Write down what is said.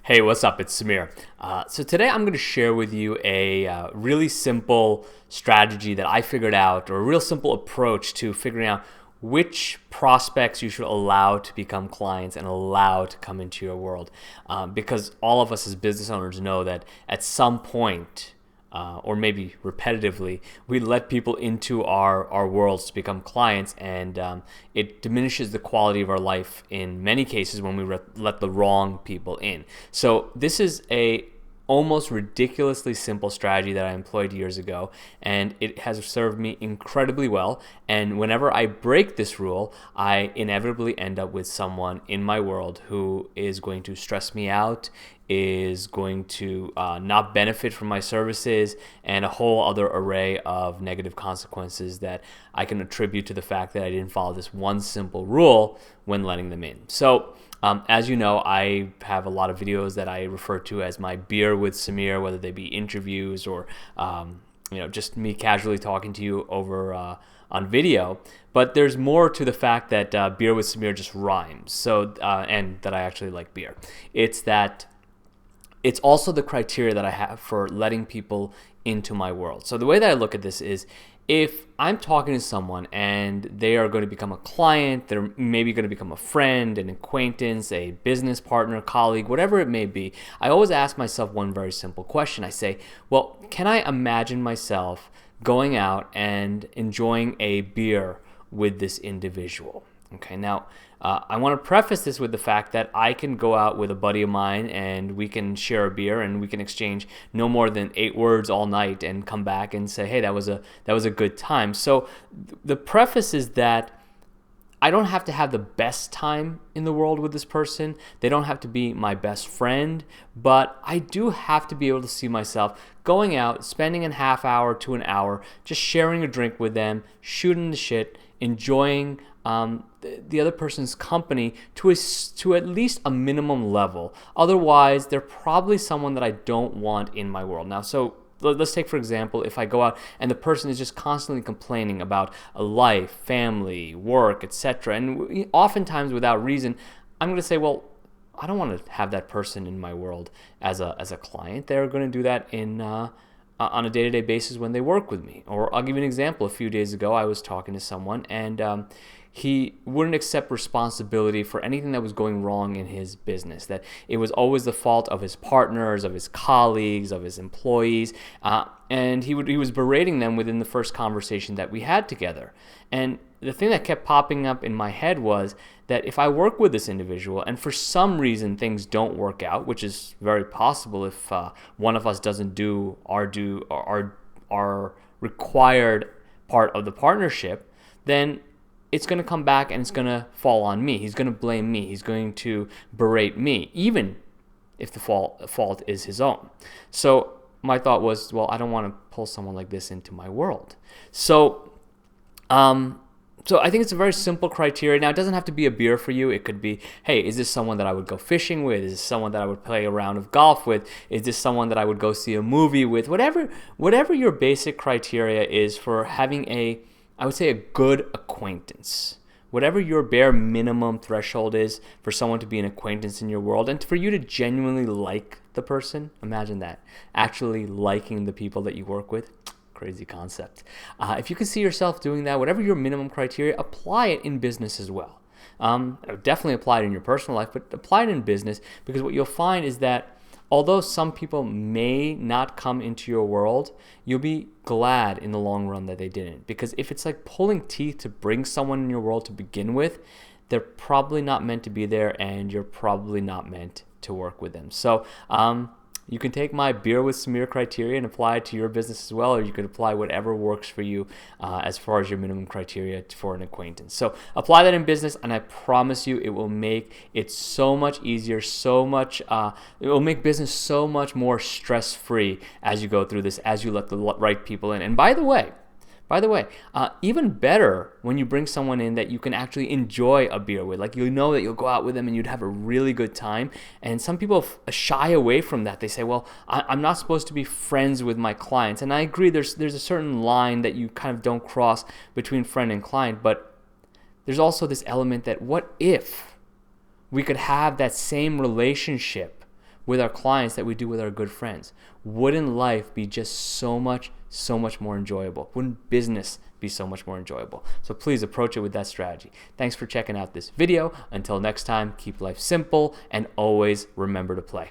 Hey, what's up? It's Sameer. So today I'm going to share with you a really simple strategy that I figured out, or a real simple approach to figuring out which prospects you should allow to become clients and allow to come into your world. Because all of us as business owners know that at some point, or maybe repetitively, we let people into our worlds to become clients, and it diminishes the quality of our life in many cases when we let the wrong people in. So this is a almost ridiculously simple strategy that I employed years ago, and it has served me incredibly well. And whenever I break this rule, I inevitably end up with someone in my world who is going to stress me out, is going to not benefit from my services, and a whole other array of negative consequences that I can attribute to the fact that I didn't follow this one simple rule when letting them in. So as you know, I have a lot of videos that I refer to as my Beer with Sameer, whether they be interviews or just me casually talking to you over on video. But there's more to the fact that Beer with Sameer just rhymes. So and that I actually like beer. It's also the criteria that I have for letting people into my world. So the way that I look at this is, if I'm talking to someone and they are going to become a client, they're maybe going to become a friend, an acquaintance, a business partner, colleague, whatever it may be, I always ask myself one very simple question. I say, well, can I imagine myself going out and enjoying a beer with this individual? Okay, now I want to preface this with the fact that I can go out with a buddy of mine and we can share a beer and we can exchange no more than 8 words all night and come back and say, hey, that was a good time. So the preface is that I don't have to have the best time in the world with this person. They don't have to be my best friend, but I do have to be able to see myself going out, spending a half hour to an hour, just sharing a drink with them, shooting the shit, enjoying the other person's company to at least a minimum level. Otherwise, they're probably someone that I don't want in my world. Now, so let's take, for example, if I go out and the person is just constantly complaining about a life, family, work, etc., and oftentimes without reason, I'm going to say, well, I don't want to have that person in my world as a client. They're going to do that on a day-to-day basis when they work with me. Or I'll give you an example. A few days ago, I was talking to someone, and he wouldn't accept responsibility for anything that was going wrong in his business, that it was always the fault of his partners, of his colleagues, of his employees, and he was berating them within the first conversation that we had together. And the thing that kept popping up in my head was that if I work with this individual and for some reason things don't work out, which is very possible if one of us doesn't do our required part of the partnership, then it's going to come back and it's going to fall on me. He's going to blame me. He's going to berate me, even if the fault is his own. So my thought was, well, I don't want to pull someone like this into my world. So I think it's a very simple criteria. Now, it doesn't have to be a beer for you. It could be, hey, is this someone that I would go fishing with? Is this someone that I would play a round of golf with? Is this someone that I would go see a movie with? Whatever your basic criteria is for having I would say a good acquaintance. Whatever your bare minimum threshold is for someone to be an acquaintance in your world and for you to genuinely like the person. Imagine that. Actually liking the people that you work with. Crazy concept. If you can see yourself doing that, whatever your minimum criteria, apply it in business as well. Definitely apply it in your personal life, but apply it in business, because what you'll find is that although some people may not come into your world, you'll be glad in the long run that they didn't. Because if it's like pulling teeth to bring someone in your world to begin with, they're probably not meant to be there, and you're probably not meant to work with them. So you can take my Beer with Sameer criteria and apply it to your business as well, or you could apply whatever works for you as far as your minimum criteria for an acquaintance. So apply that in business, and I promise you it will make it so much easier, it will make business so much more stress-free as you go through this, as you let the right people in. And by the way, even better when you bring someone in that you can actually enjoy a beer with. Like, you know that you'll go out with them and you'd have a really good time. And some people shy away from that. They say, well, I'm not supposed to be friends with my clients. And I agree, there's a certain line that you kind of don't cross between friend and client. But there's also this element that what if we could have that same relationship with our clients that we do with our good friends? Wouldn't life be just so much more enjoyable? Wouldn't business be so much more enjoyable? So please approach it with that strategy. Thanks for checking out this video. Until next time, keep life simple and always remember to play.